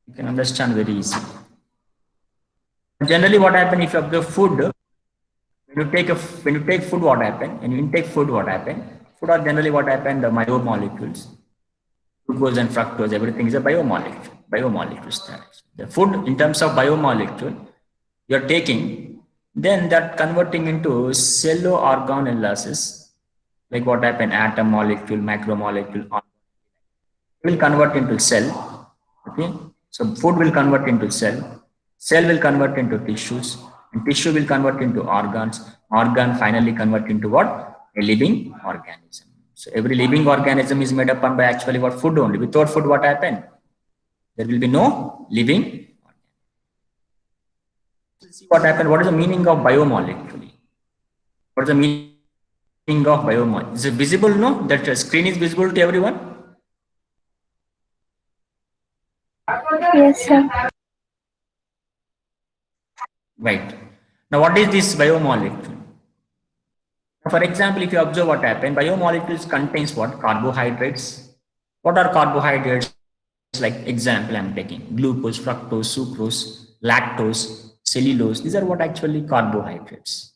You can understand very easy. Generally, what happens if you observe food? When you take food, what happen? When you intake food, what happen? Food are generally what happen? The biomolecules, glucose and fructose, everything is a biomolecule. Biomolecules. The food in terms of biomolecule you are taking, then that converting into cellular organelles, like what happen? Atom molecule, macromolecule, will convert into cell. Okay, so food will convert into cell will convert into tissues, and tissue will convert into organs, organ finally convert into what? A living organism. So every living organism is made up by actually what? Food only. Without food, what happen? There will be no living organism. Let's see what happened. What is the meaning of biomolecule? What is the meaning of biomolecule? Is it visible? No, that screen is visible to everyone. Yes, sir. Right. Now, what is this biomolecule? For example, if you observe what happened, biomolecules contains what? Carbohydrates. What are carbohydrates? Like example, I'm taking glucose, fructose, sucrose, lactose, cellulose. These are what actually carbohydrates.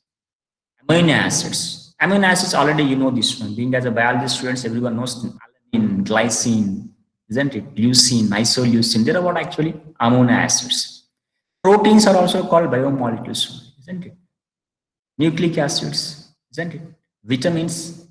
Amino acids. Amino acids already you know this one. Being as a biology students, everyone knows alanine, glycine, isn't it? Leucine, isoleucine. There are what actually amino acids. Proteins are also called biomolecules, isn't it? Nucleic acids, isn't it? Vitamins.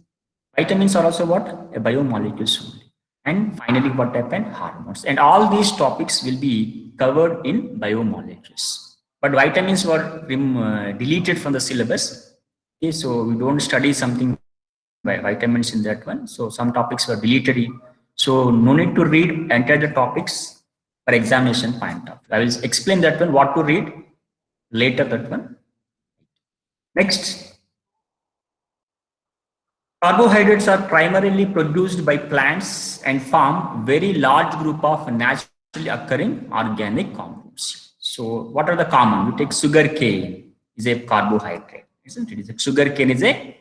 Vitamins are also what? A biomolecules only. And finally, what happened? Hormones. And all these topics will be covered in biomolecules. But vitamins were deleted from the syllabus. Okay, so we don't study something by vitamins in that one. So some topics were deleted. So no need to read entire the topics for examination point of. I will explain that one, what to read later that one. Next, carbohydrates are primarily produced by plants and form very large group of naturally occurring organic compounds. So what are the common? We take sugar cane is a carbohydrate, isn't it? Sugar cane is a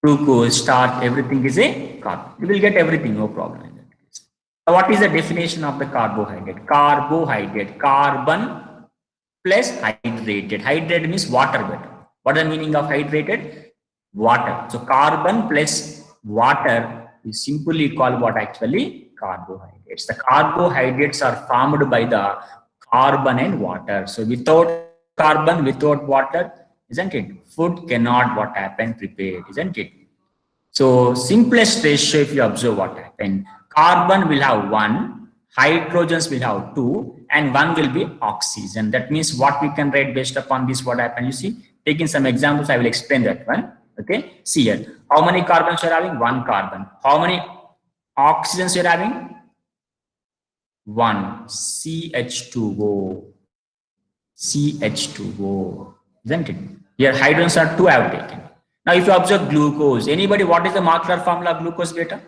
glucose, starch, everything is a carb. You will get everything, no problem in that case. So what is the definition of the carbohydrate? Carbohydrate, carbon plus hydrated. Hydrated means water better. What is the meaning of hydrated? Water. So carbon plus water is simply called what actually? Carbohydrates. The carbohydrates are formed by the carbon and water. So without carbon, without water, isn't it? Food cannot what happen prepared, isn't it? So simplest ratio, if you observe what happened, carbon will have 1, hydrogens will have 2, and 1 will be oxygen. That means what we can write based upon this, what happened, you see, taking some examples, I will explain that one. Okay, see here, how many carbons you're having? 1 carbon. How many oxygens you're having? 1, CH2O, CH2O, isn't it? Here hydrogens are 2 I have taken. Now if you observe glucose, anybody, what is the molecular formula of glucose beta?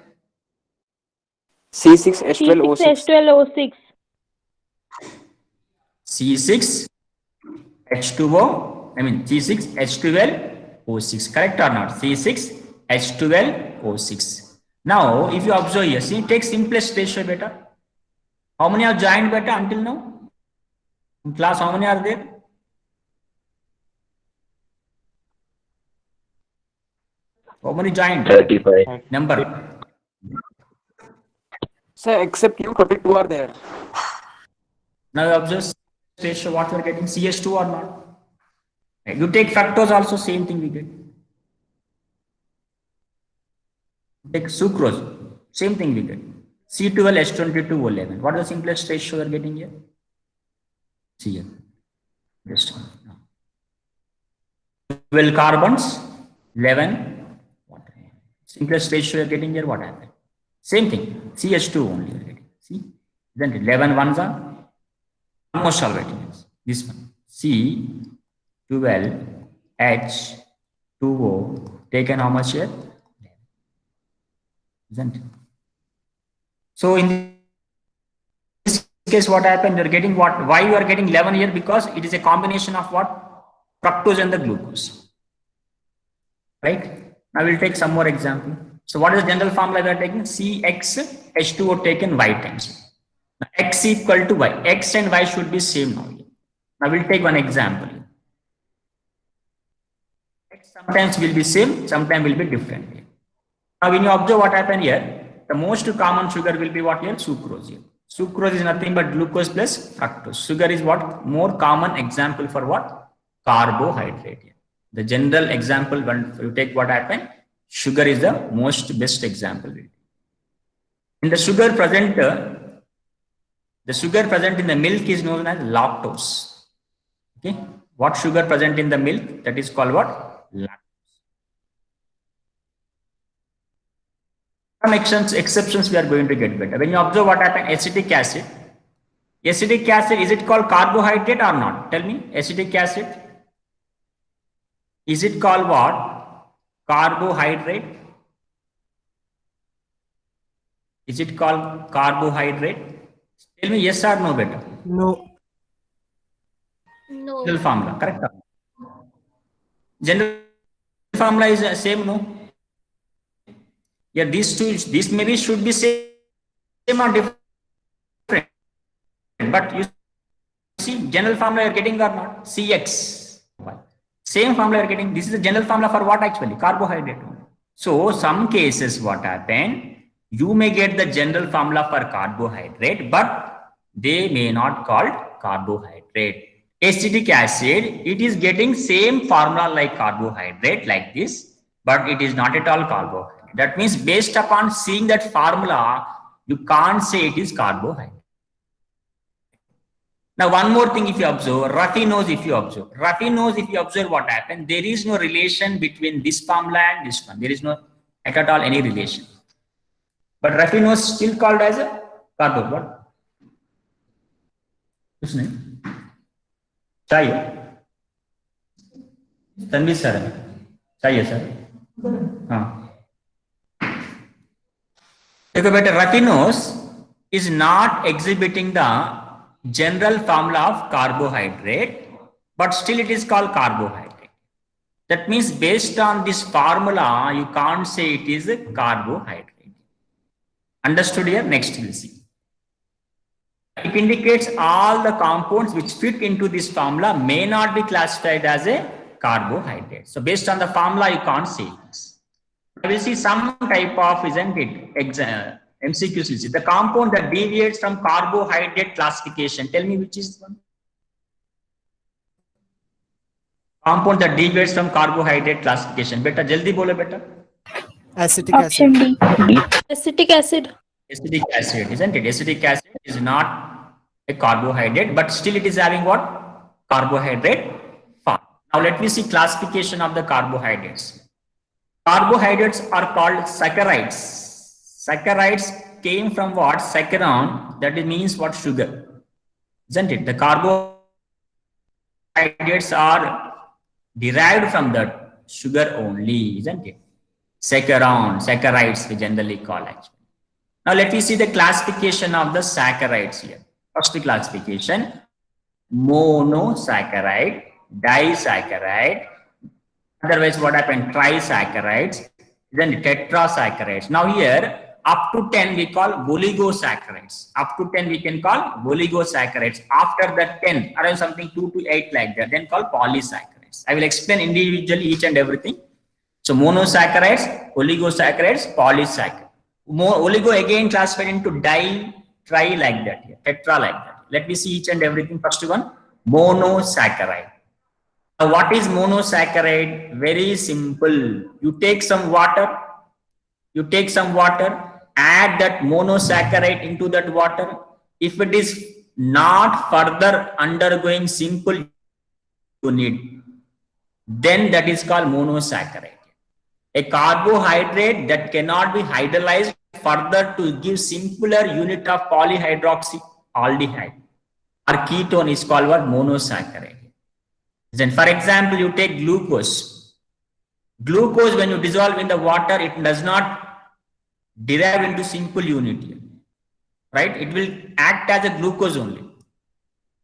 C6H12O6. C6H12O6. C6H2O, I mean C6H12O6, correct or not? C6H12O6. Now if you observe here, see, take simplest ratio beta. How many are joined beta until now? In class, how many are there? How many joined? 35. Number. Sir, except you, 22 are there. Now you observe ratio, what you are getting, CH2 or not? You take fructose also, same thing we get. Take sucrose, same thing we get. C12H22O11. What is the simplest ratio you are getting here? See here. This one. 12 carbons, 11 water. Simplest ratio you are getting here, what happened? Same thing, CH2 only you are getting. See? Then 11 ones are almost all writing. This one. C12H2O taken how much here? Isn't it? So in this case, what happened? You're getting what? Why you are getting 11 here? Because it is a combination of what? Fructose and the glucose. Right? Now we'll take some more example. So what is the general formula we are taking? CX H2O taken Y times. Now, X equal to Y. X and Y should be same now. Now we'll take one example. X sometimes will be same, sometimes will be different. Now when you observe what happened here, the most common sugar will be what here? Sucrose here. Sucrose is nothing but glucose plus fructose. Sugar is what? More common example for what? Carbohydrate here. The general example when you take what happened, sugar is the most best example. In the sugar present in the milk is known as lactose. Okay, what sugar present in the milk? That is called what? Lactose. Some exceptions we are going to get better. When you observe what happened, acetic acid. Acetic acid, is it called carbohydrate or not? Tell me, acetic acid. Is it called what? Carbohydrate. Is it called carbohydrate? Tell me yes or no better. No. No. General formula, correct? General formula is the same, no? Yeah, these maybe should be same or different. But you see, general formula you're getting or not? CX. Same formula you're getting. This is the general formula for what actually? Carbohydrate. So some cases what happen? You may get the general formula for carbohydrate, but they may not called carbohydrate. Acetic acid, it is getting same formula like carbohydrate like this, but it is not at all carbohydrate. That means based upon seeing that formula, you can't say it is carbohydrate. Now, one more thing, if you observe, raffinose, if you observe what happened, there is no relation between this formula and this one. There is no at all any relation. But raffinose still called as a carbo. What? Whose name? Chai. Tanvi sir. Chai sir. Raffinose is not exhibiting the general formula of carbohydrate, but still it is called carbohydrate. That means based on this formula, you can't say it is a carbohydrate. Understood here? Next we'll see. It indicates all the compounds which fit into this formula may not be classified as a carbohydrate. So based on the formula, you can't say this. We will see some type of, isn't it, MCQs. The compound that deviates from carbohydrate classification. Tell me which is one. Compound that deviates from carbohydrate classification. Beta, jaldi bolo beta. Acetic Option acid. D. Acetic acid. Acetic acid, isn't it? Acetic acid is not a carbohydrate, but still it is having what? Carbohydrate form. Now let me see classification of the carbohydrates. Carbohydrates are called saccharides. Saccharides came from what? Saccharon, that means what? Sugar, isn't it? The carbohydrates are derived from the sugar only, isn't it? Saccharon, saccharides we generally call actually. Now let me see the classification of the saccharides here. First classification, monosaccharide, disaccharide, otherwise what happened? Trisaccharides, then tetrasaccharides. Now here up to 10 we call oligosaccharides. Up to 10 we can call oligosaccharides. After that 10, around something 2 to 8 like that, then call polysaccharides. I will explain individually each and everything. So monosaccharides, oligosaccharides, polysaccharides. Oligo again classified into di, tri like that here, tetra like that. Let me see each and everything. First one, monosaccharide. Now what is monosaccharide? Very simple. You take some water, add that monosaccharide into that water. If it is not further undergoing simple unit, then that is called monosaccharide. A carbohydrate that cannot be hydrolyzed further to give simpler unit of polyhydroxy aldehyde or ketone is called what? Monosaccharide. Then for example, you take glucose. Glucose, when you dissolve in the water, it does not derive into simple unit here, right? It will act as a glucose only.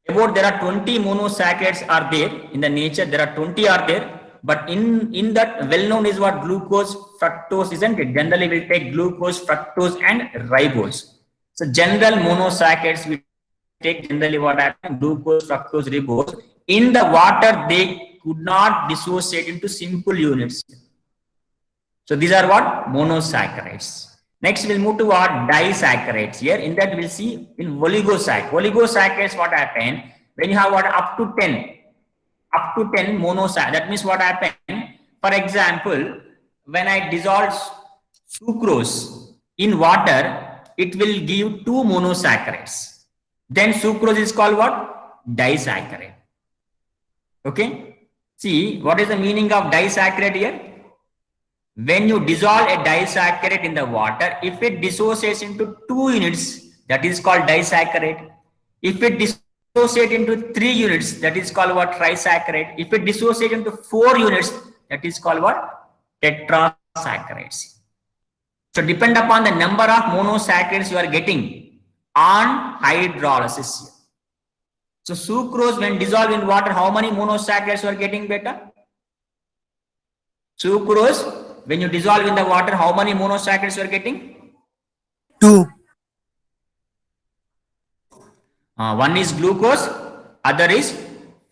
About there are 20 monosaccharides are there in the nature. There are 20 are there. But in that well known is what glucose, fructose, isn't it? Generally we'll take glucose, fructose and ribose. So general monosaccharides we take generally what happens, glucose, fructose, ribose. In the water they could not dissociate into simple units. So these are what? Monosaccharides. Next we'll move to what? Disaccharides. Here in that we'll see in oligosaccharides what happen when you have what? Up to 10 monosaccharides. That means what happened? For example, when I dissolve sucrose in water, it will give 2 monosaccharides. Then sucrose is called what? Disaccharide. Okay. See, what is the meaning of disaccharide here? When you dissolve a disaccharide in the water, if it dissociates into 2 units, that is called disaccharide. If it dissociates into 3 units, that is called what? Trisaccharide. If it dissociates into 4 units, that is called what? Tetrasaccharides. So depend upon the number of monosaccharides you are getting on hydrolysis. So sucrose when dissolved in water, how many monosaccharides you are getting, beta? Sucrose when you dissolve in the water, how many monosaccharides you are getting? 2. One is glucose, other is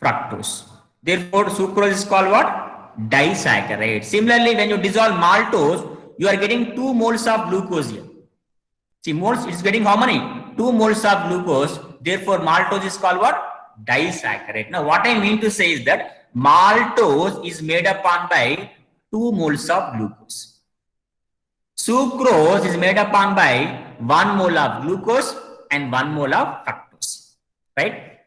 fructose. Therefore, sucrose is called what? Disaccharide. Similarly, when you dissolve maltose, you are getting 2 moles of glucose here. See, moles, it's getting how many? 2 moles of glucose. Therefore, maltose is called what? Disaccharide. Now, what I mean to say is that maltose is made up on by 2 moles of glucose. Sucrose is made up on by 1 mole of glucose and 1 mole of fructose. Right?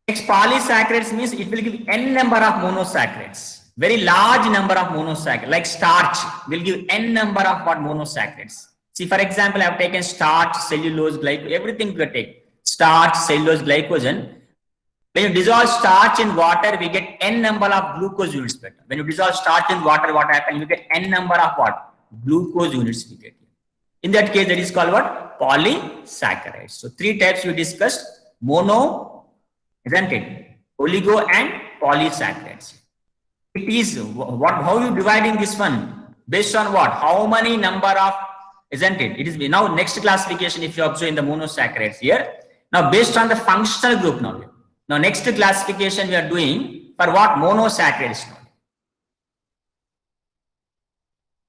Next, polysaccharides means it will give n number of monosaccharides. Very large number of monosaccharides. Like starch will give n number of what? Monosaccharides. See, for example, I have taken starch, cellulose, glycogen, everything we take. Starch, cellulose, glycogen. When you dissolve starch in water, we get n number of glucose units better. When you dissolve starch in water, what happens? You get n number of what? Glucose units we get. In that case, that is called what? Polysaccharides. So 3 types we discussed: mono, isn't it? Oligo and polysaccharides. It is what? How you dividing this one? Based on what? How many number of, isn't it? It is now next classification if you observe in the monosaccharides here. Now based on the functional group now. Now next classification we are doing for what? Monosaccharides.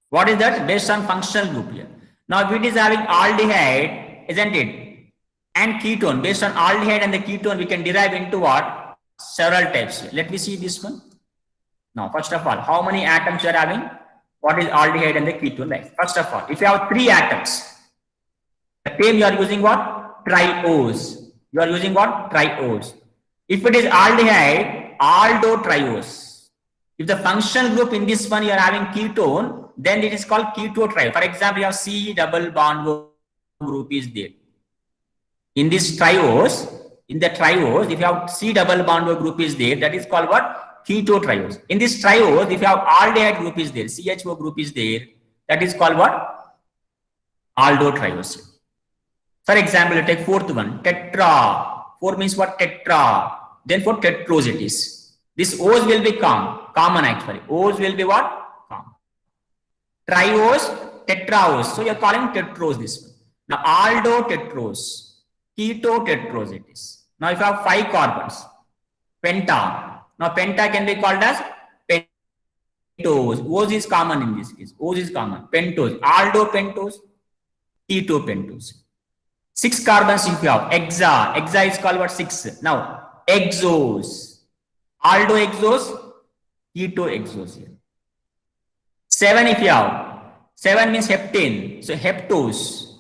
What is that? Based on functional group here. Now if it is having aldehyde, isn't it? And ketone. Based on aldehyde and the ketone, we can derive into what? Several types here. Let me see this one. Now first of all, how many atoms you are having? What is aldehyde and the ketone like? First of all, if you have 3 atoms, the term you are using what? Triose. You are using what? Triose. If it is aldehyde, aldotriose. If the functional group in this one you are having ketone, then it is called ketotriose. For example, you have C double bond group is there. In this triose, in the triose, if you have C double bond group is there, that is called what? Ketotriose. In this triose, if you have aldehyde group is there, CHO group is there, that is called what? Aldotriose. For example, you take 4th one, tetra. 4 means what? Tetra. Then for tetrose it is. This O's will be common actually. O's will be what? Common. Triose, tetraose. So you are calling tetrose this one. Now aldotetrose, ketotetrose it is. Now if you have 5 carbons, penta. Now penta can be called as pentose. O's is common in this case. O's is common. Pentose, aldopentose, ketopentose. 6 carbons if you have hexa. Hexa is called what? 6. Now exose, aldoexose, ketoexose here. 7 if you have, 7 means heptane. So heptose,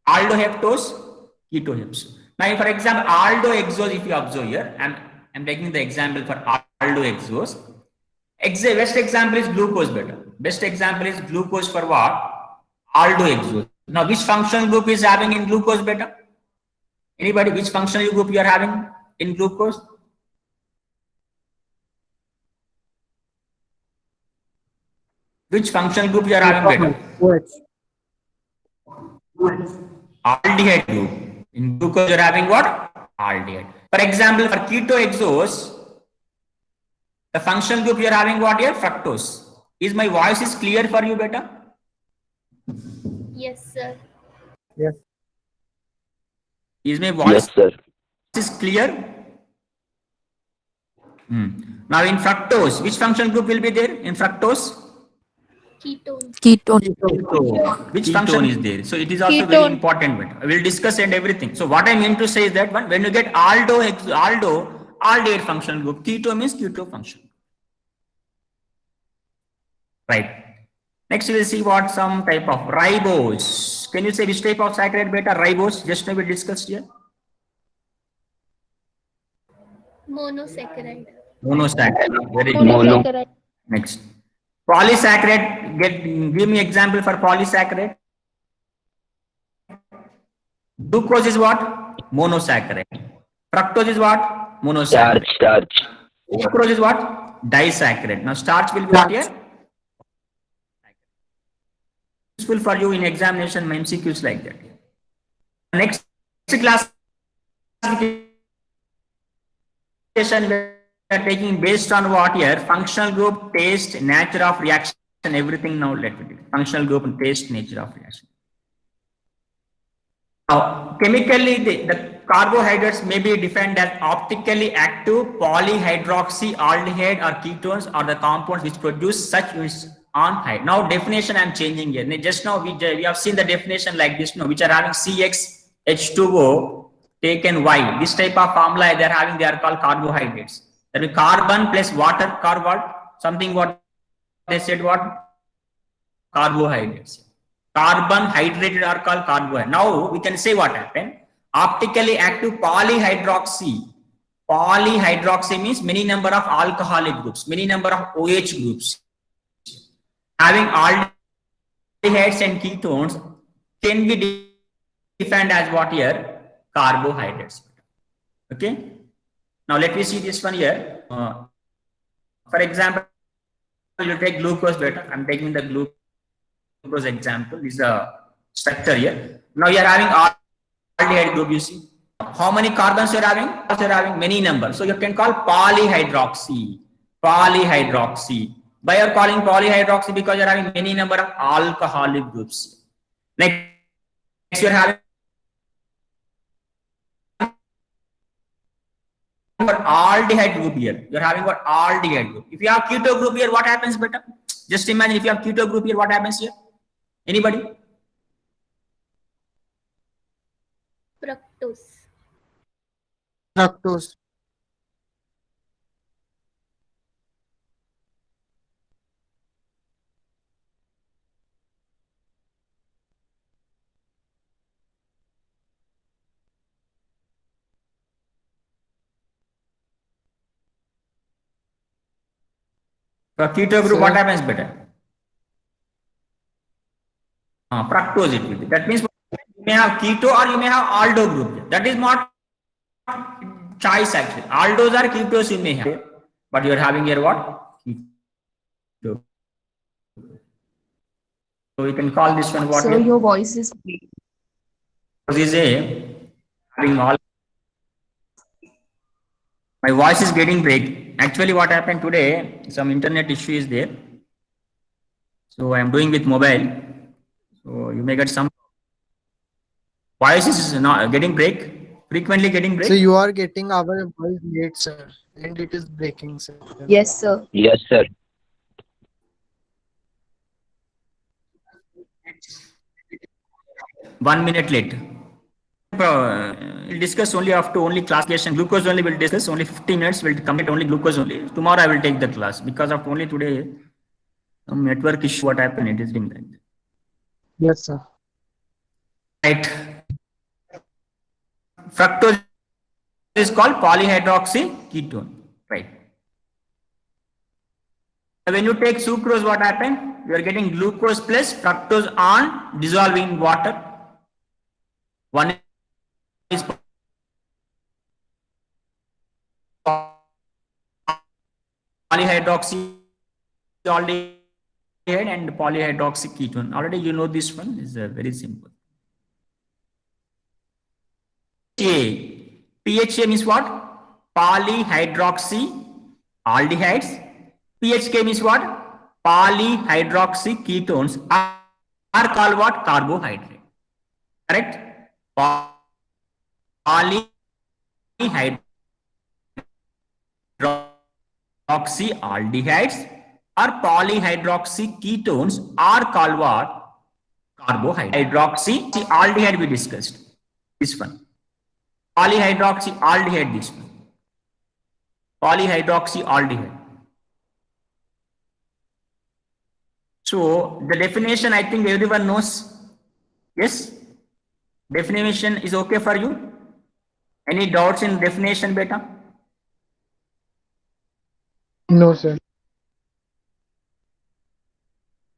aldoheptose, ketoheptose. Now for example, aldoexose if you observe here, I'm taking the example for aldoexose. Best example is glucose better. Best example is glucose for what? Aldoexose. Now which functional group is having in glucose better? Anybody, which functional group you are having in glucose? Which functional group you are having better? Aldehyde group. In glucose you are having what? Aldehyde. For example, for ketoexose, The functional group you are having what here? Fructose. Is my voice is clear for you, beta? Yes, sir. Yes. Is my Yes, voice sir. is clear? Now in fructose, which functional group will be there in fructose? Ketone. Ketone. Which function is there? So it is also very Ketone. important. But I will discuss and everything. So what I mean to say is that when you get aldehyde functional group, keto means keto function. Right. Next we will see what some type of ribose. Can you say which type of saccharide beta? Ribose. Just now we discussed here. Monosaccharide. Monosaccharide. Very good. Mono. Monosaccharide. Next. Polysaccharide. Give me example for polysaccharide. Glucose is what? Monosaccharide. Fructose is what? Monosaccharide. Starch. Sucrose is what? Disaccharide. Now starch will be what here? Useful for you in examination MCQs like that. Next classification we are taking based on what here? Functional group, taste, nature of reaction, everything now let me do. Functional group and taste, nature of reaction. Now, chemically, the carbohydrates may be defined as optically active polyhydroxyaldehyde or ketones or the compounds which produce such units on hydrogen. Now, definition I am changing here. Just now we have seen the definition like this, no, which are having CXH2O taken Y. This type of formula they are having, they are called carbohydrates. That is carbon plus water, carbon, something what they said what? Carbohydrates. Carbon hydrated are called carbohydrates. Now we can say what happened. Optically active polyhydroxy. Polyhydroxy means many number of alcoholic groups, many number of OH groups. Having aldehydes and ketones can be defined as what here? Carbohydrates. Okay. Now let me see this one here. For example, you take glucose beta. I'm taking the glucose example. This is a structure here. Now you are having aldehyde group, you see. How many carbons you are having? You are having many numbers. So you can call polyhydroxy. Polyhydroxy. Why you are calling polyhydroxy? Because you are having many number of alcoholic groups. Next you are having aldehyde group here. You are having what? Aldehyde group. If you have keto group here, what happens beta? Just imagine if you have keto group here, what happens here? Anybody? Fructose. Fructose. For keto group, what happens beta? Fructose it will be. That means you may have keto or you may have aldo group. That is not choice actually. Aldos or ketos you may have, but you are having here what? Keto. So we can call this one what? So your voice is weak. This is a having all. My voice is getting break. Actually, what happened today? Some internet issue is there. So I am doing with mobile. So you may get some voice is not getting break. Frequently getting break. So you are getting our voice late, sir, and it is breaking, sir. Yes, sir. Yes, sir. 1 minute late. We'll discuss only after only classification. Glucose only will discuss. Only 15 minutes will complete only glucose only. Tomorrow I will take the class because of only today some network issue. What happened? It is being like that. Yes, sir. Right. Fructose is called polyhydroxy ketone. Right. When you take sucrose, what happened? You are getting glucose plus fructose on dissolving water. One is polyhydroxy aldehyde and polyhydroxy ketone. Already you know this one is very simple. PHA means what? Polyhydroxy aldehydes. PHK means what? Polyhydroxy ketones are called what? Carbohydrate. Correct? Polyhydroxyaldehydes or polyhydroxy ketones are called what? Carbohydrate. Hydroxyaldehyde we discussed. This one. Polyhydroxyaldehyde, this one. Polyhydroxyaldehyde. So the definition I think everyone knows. Yes? Definition is okay for you? Any doubts in definition, beta? No, sir.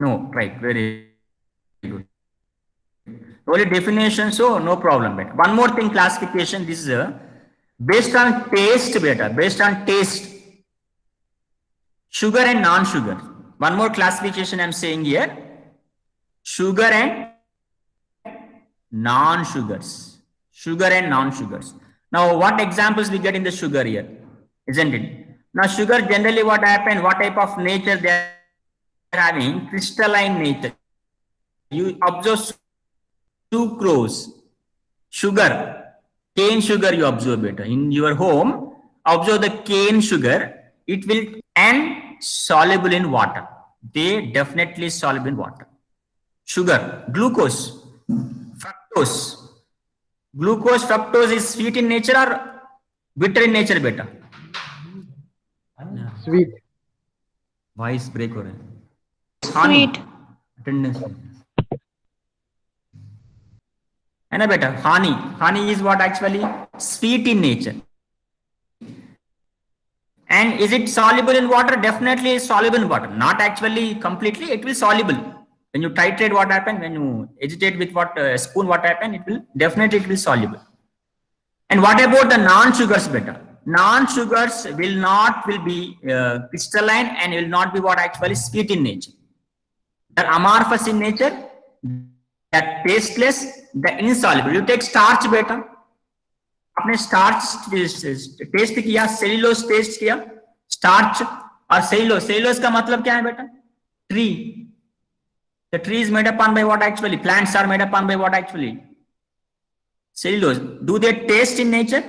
No, right, very good. Only definition, so no problem, beta. One more thing, classification, this is based on taste, beta, based on taste. Sugar and non-sugar. One more classification I'm saying here. Sugar and non-sugars. Sugar and non-sugars. Now, what examples we get in the sugar here? Isn't it? Now, sugar generally what happens, what type of nature they are having? Crystalline nature. You observe sucrose, sugar, cane sugar you observe better. In your home, observe the cane sugar. It will and soluble in water. They definitely soluble in water. Sugar, glucose, fructose. Glucose, fructose is sweet in nature or bitter in nature, beta? Sweet. Voice break हो रहा है. Sweet. Attendance. है ना बेटा? Honey. Honey is what actually? Sweet in nature. And is it soluble in water? Definitely soluble in water. Not actually completely. It will soluble. When you titrate, what happen? When you agitate with what spoon, what happen? It will definitely soluble. And what about the non-sugars, beta? Non-sugars will be crystalline and will not be what actually sweet in nature. They're amorphous in nature. They're tasteless. They're insoluble. You take starch, beta. आपने starch test किया, cellulose test किया, starch और cellulose. Cellulose का मतलब क्या है बेटा? Tree. The tree is made upon by what actually? Plants are made upon by what actually? Cellulose. Do they taste in nature?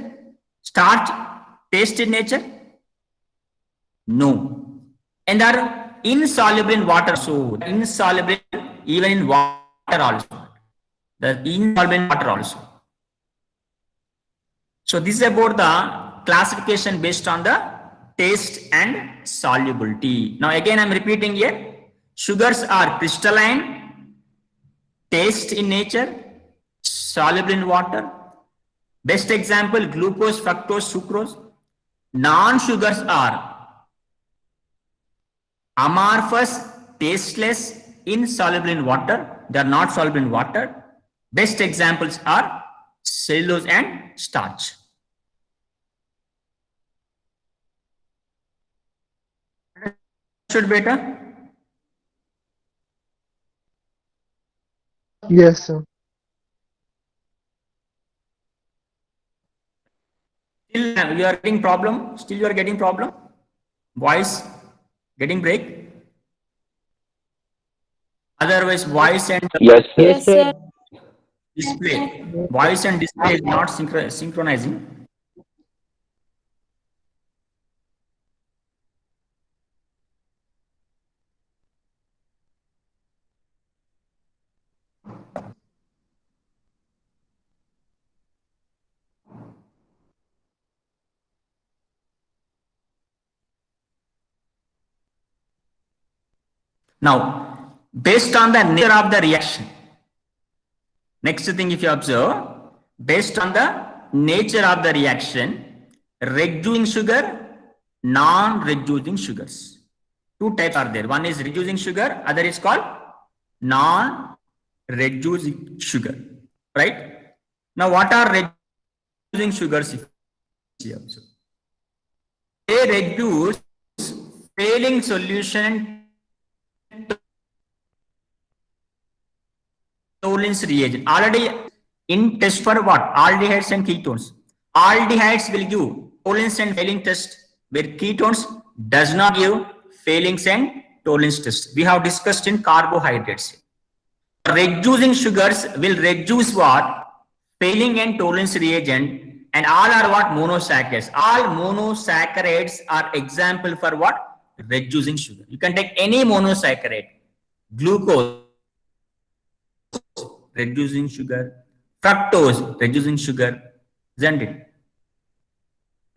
Starch taste in nature? No. And are insoluble in water. So insoluble even in water also. The insoluble in water also. So this is about the classification based on the taste and solubility. Now again I'm repeating here. Sugars are crystalline, taste in nature, soluble in water. Best example, glucose, fructose, sucrose. Non-sugars are amorphous, tasteless, insoluble in water. They are not soluble in water. Best examples are cellulose and starch. Should better? Yes, sir. Still you are getting problem? Still you are getting problem? Voice getting break? Otherwise voice and Yes, sir. Yes, sir. display. Voice and display is not synchronizing. Now, based on the nature of the reaction, next thing if you observe, based on the nature of the reaction, reducing sugar, non-reducing sugars. Two types are there. One is reducing sugar, other is called non-reducing sugar. Right? Now, what are reducing sugars? If you observe, they reduce failing solution Tollens reagent. Already in test for what? Aldehydes and ketones. Aldehydes will give Tollens and failing test where ketones does not give failings and tolerance test. We have discussed in carbohydrates. Reducing sugars will reduce what? Failing and tolerance reagent, and all are what? Monosaccharides. All monosaccharides are example for what? Reducing sugar. You can take any monosaccharide. Glucose, reducing sugar. Fructose, reducing sugar. Isn't it?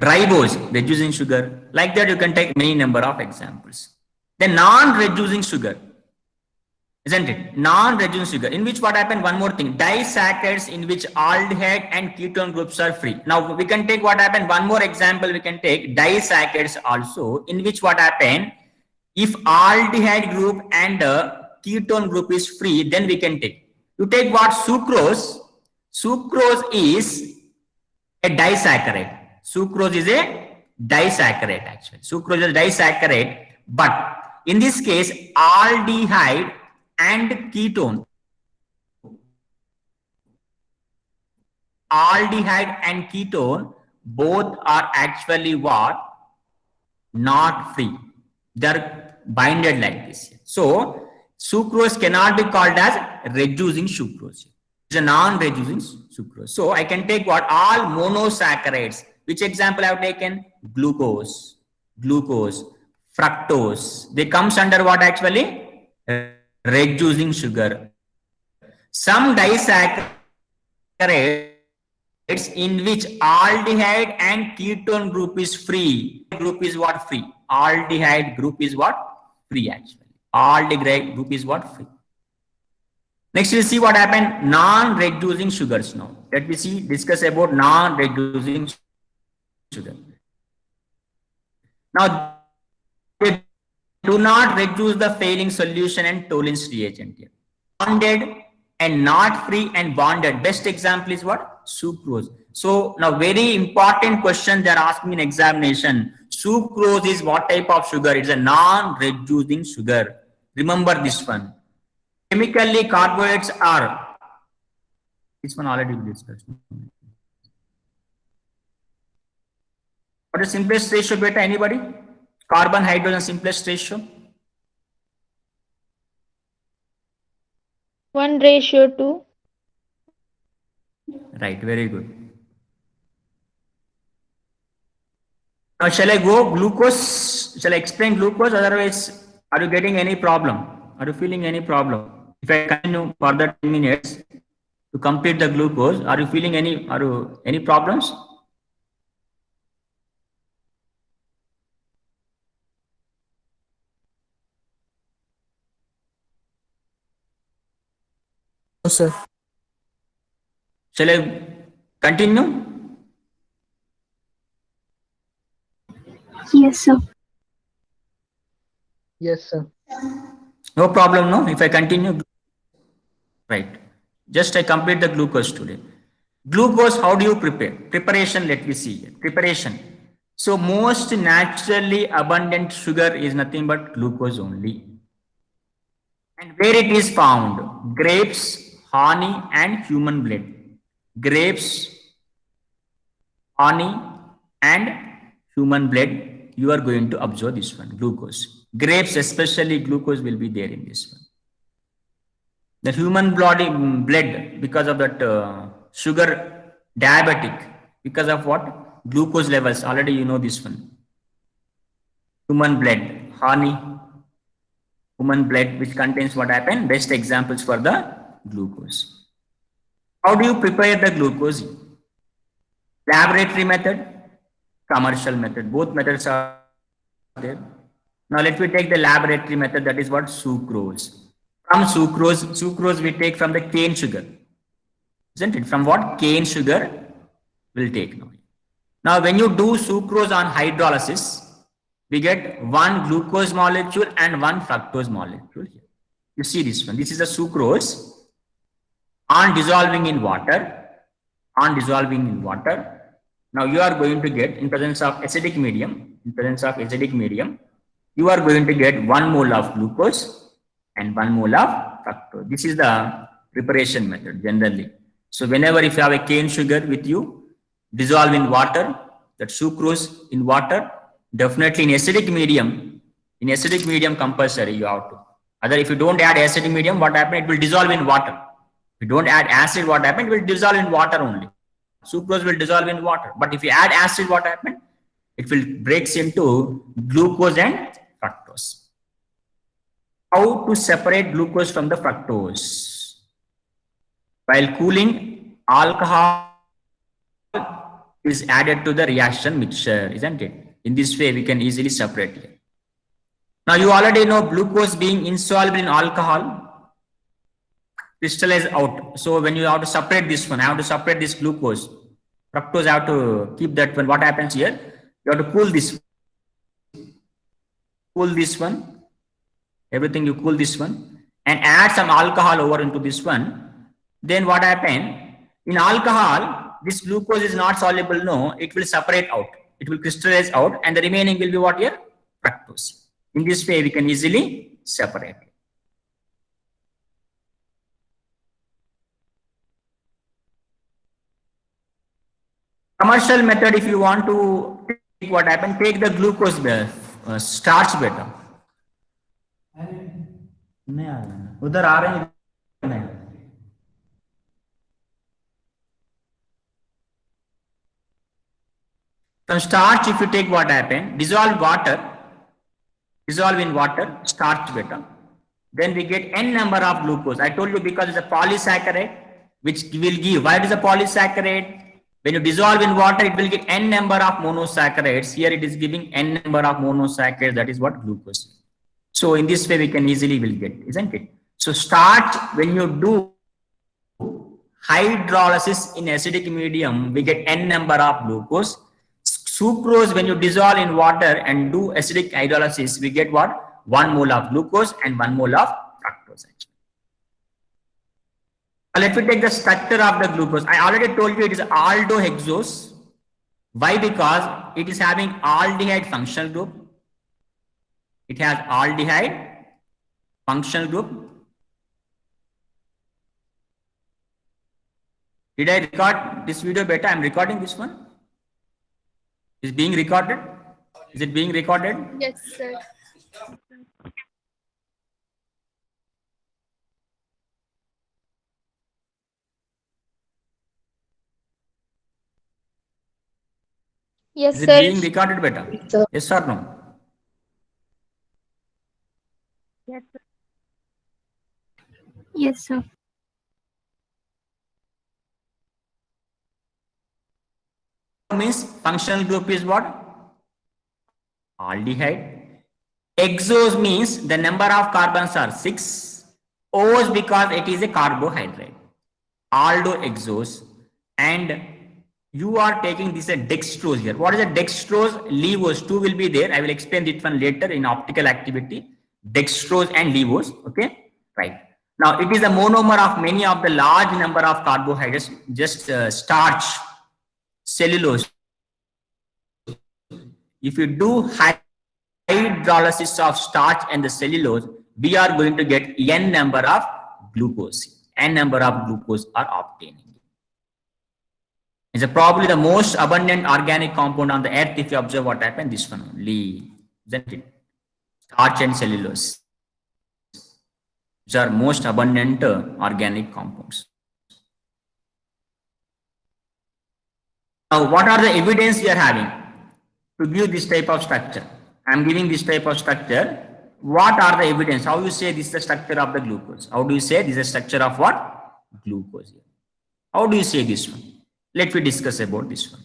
Ribose, reducing sugar. Like that, you can take many number of examples. Then non-reducing sugar. Isn't it? Non-reducing sugar, in which what happened? One more thing, disaccharides in which aldehyde and ketone groups are free. Now we can take what happened, one more example we can take, disaccharides also, in which what happened, if aldehyde group and ketone group is free, then we can take. You take what? Sucrose. Sucrose is a disaccharide. Sucrose is a disaccharide actually. Sucrose is a disaccharide, but in this case, aldehyde and ketone. Aldehyde and ketone both are actually what? Not free. They are binded like this. So sucrose cannot be called as reducing sucrose. It's a non-reducing sucrose. So I can take what? All monosaccharides. Which example I have taken? Glucose, fructose. They comes under what actually? Reducing sugar. Some disaccharides in which aldehyde and ketone group is free. Group is what? Free. Aldehyde group is what? Free actually. Aldehyde group is what? Free. Next we'll see what happened. Non-reducing sugars now. Let me see, discuss about non-reducing sugar. Now they do not reduce the failing solution and tolerance reagent here. Bonded and not free and bonded. Best example is what? Sucrose. So now very important question they are asking in examination. Sucrose is what type of sugar? It's a non-reducing sugar. Remember this one. Chemically, carbohydrates are. This one already we discussed. What is simplest ratio beta? Anybody? Carbon, hydrogen, simplest ratio? 1:2. Right, very good. Now, shall I go glucose? Shall I explain glucose? Otherwise, are you getting any problem? Are you feeling any problem? If I continue for the 10 minutes to complete the glucose, are you feeling any problems? No, sir. Shall I continue? Yes, sir. Yes, sir. No problem, no? If I continue, right. Just I complete the glucose today. Glucose, how do you prepare? Preparation, let me see here. Preparation. So most naturally abundant sugar is nothing but glucose only. And where it is found? Grapes, honey and human blood. Grapes, honey and human blood. You are going to observe this one, glucose. Grapes, especially glucose will be there in this one. The human blood, because of that sugar diabetic, because of what? Glucose levels, already you know this one. Human blood, honey, human blood, which contains what happened? Best examples for the glucose. How do you prepare the glucose? Laboratory method, commercial method. Both methods are there. Now let me take the laboratory method, that is what? Sucrose. From sucrose we take from the cane sugar. Isn't it? From what? Cane sugar we'll take now. Now when you do sucrose on hydrolysis, we get one glucose molecule and one fructose molecule here. You see this one. This is a sucrose on dissolving in water. On dissolving in water. Now you are going to get, in presence of acidic medium, you are going to get 1 mole of glucose and 1 mole of fructose. This is the preparation method generally. So whenever if you have a cane sugar with you, dissolve in water, that sucrose in water, Definitely in acidic medium compulsory you have to. Other if you don't add acidic medium, what happens? It will dissolve in water. If you don't add acid, what happens? It will dissolve in water only. Sucrose will dissolve in water. But if you add acid, what happens? It will breaks into glucose and fructose. How to separate glucose from the fructose? While cooling, alcohol is added to the reaction mixture, isn't it? In this way, we can easily separate it. Now, you already know glucose being insoluble in alcohol, crystallize out. So, when you have to separate this one, I have to separate this glucose. Fructose, I have to keep that one. What happens here? You have to cool this one, everything you cool this one, and add some alcohol over into this one. Then what happens? In alcohol, this glucose is not soluble, no, it will separate out. It will crystallize out, and the remaining will be what here? Fructose. In this way, we can easily separate. Commercial method, if you want to take what happens, take the glucose starch better. उधर आ रहे हैं From starch, if you take what happen, dissolve in water, starch better. Then we get n number of glucose. I told you because it's a polysaccharide, which will give. Why it is a polysaccharide? When you dissolve in water, it will get n number of monosaccharides. Here it is giving n number of monosaccharides. That is what glucose. So in this way, we can easily will get, isn't it? So starch, when you do hydrolysis in acidic medium, we get n number of glucose. Sucrose, when you dissolve in water and do acidic hydrolysis, we get what? 1 mole of glucose and 1 mole of fructose. Now let me take the structure of the glucose. I already told you it is aldohexose. Why? Because it is having aldehyde functional group. It has aldehyde functional group. Did I record this video better? I am recording this one. Is being recorded? Is it being recorded? Yes, sir. Yes, Is it sir. being recorded better? Sir. Yes or no? Yes, sir. Yes, sir. Means functional group is what? Aldehyde. Exose means the number of carbons are 6. O's because it is a carbohydrate. Aldohexose. And you are taking this a dextrose here. What is a dextrose? Levose. 2 will be there. I will explain this one later in optical activity. Dextrose and levose. Okay. Right. Now it is a monomer of many of the large number of carbohydrates. Just starch, cellulose. If you do hydrolysis of starch and the cellulose, we are going to get n number of glucose. N number of glucose are obtained. It's probably the most abundant organic compound on the earth. If you observe what happened, this one only, isn't it? Starch and cellulose. These are most abundant organic compounds. Now, what are the evidence we are having to give this type of structure? I am giving this type of structure. What are the evidence? How you say this is the structure of the glucose? How do you say this is a structure of what? Glucose. How do you say this one? Let me discuss about this one.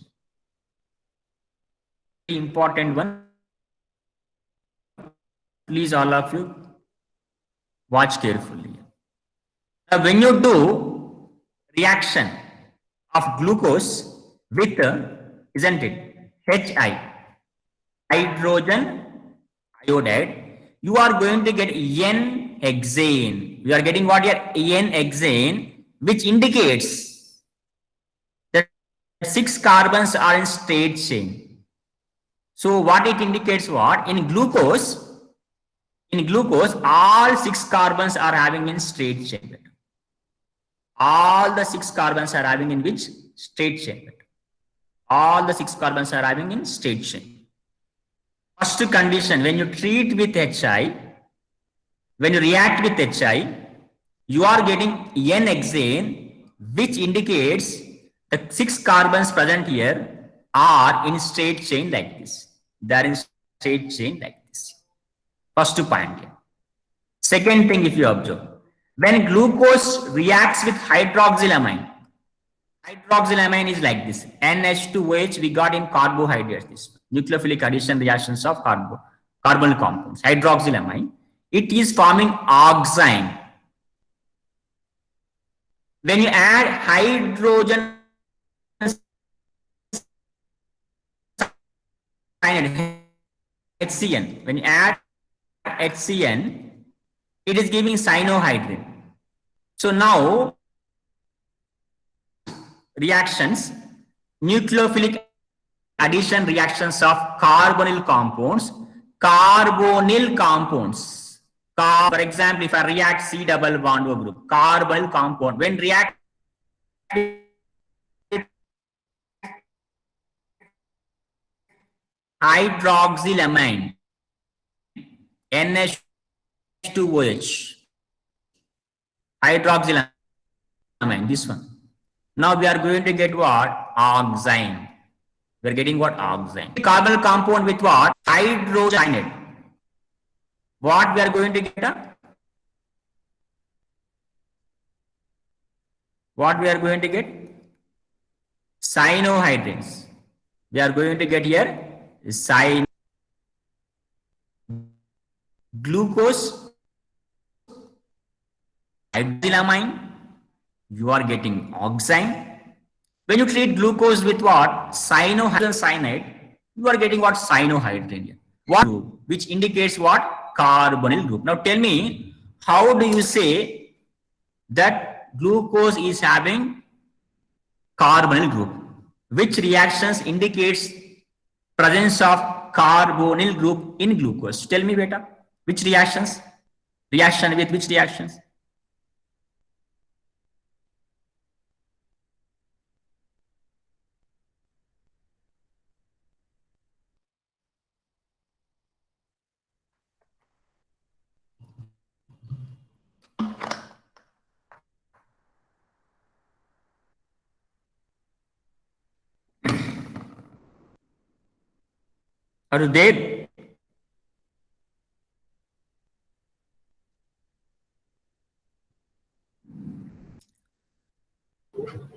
The important one. Please, all of you, watch carefully. Now, when you do reaction of glucose with, isn't it, HI, hydrogen iodide, you are going to get N-hexane. You are getting what here? N-hexane, which indicates 6 carbons are in straight chain. So what it indicates what? In glucose, all 6 carbons are having in straight chain. All the 6 carbons are having in which? Straight chain. All the 6 carbons are having in straight chain. First condition, when you treat with HI, when you react with HI, you are getting N-hexane, which indicates the 6 carbons present here are in straight chain like this. They are in straight chain like this. First point. Second thing, if you observe, when glucose reacts with hydroxylamine, hydroxylamine is like this. NH2OH we got in carbohydrates. This nucleophilic addition reactions of carbonyl compounds. Hydroxylamine. It is forming oxime. When you add hydrogen cyanide, HCN, when you add HCN, it is giving cyanohydrin. So now reactions, nucleophilic addition reactions of carbonyl compounds, for example, if I react C double bond O group, carbonyl compound, when react hydroxylamine, NH2OH, hydroxylamine, this one. Now we are going to get what? Oxime. We are getting what? Oxime. Carbonyl compound with what? Hydrogen cyanide. What we are going to get? What we are going to get? Cyanohydrins. We are going to get here glucose, hydroxylamine. You are getting oxime. When you treat glucose with what? Cyanohydrin cyanide, you are getting what? Cyanohydrin here. What group? Which indicates what? Carbonyl group. Now tell me, how do you say that glucose is having carbonyl group? Which reactions indicates presence of carbonyl group in glucose? Tell me beta. Which reactions? Reaction with which reactions? Are you there?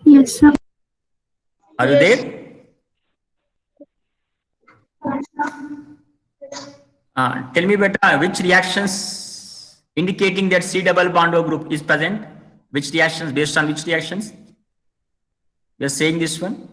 Yes, sir. Are you Yes. there? Tell me better, which reactions indicating that C double bond O group is present? Which reactions, based on which reactions? We are saying this one.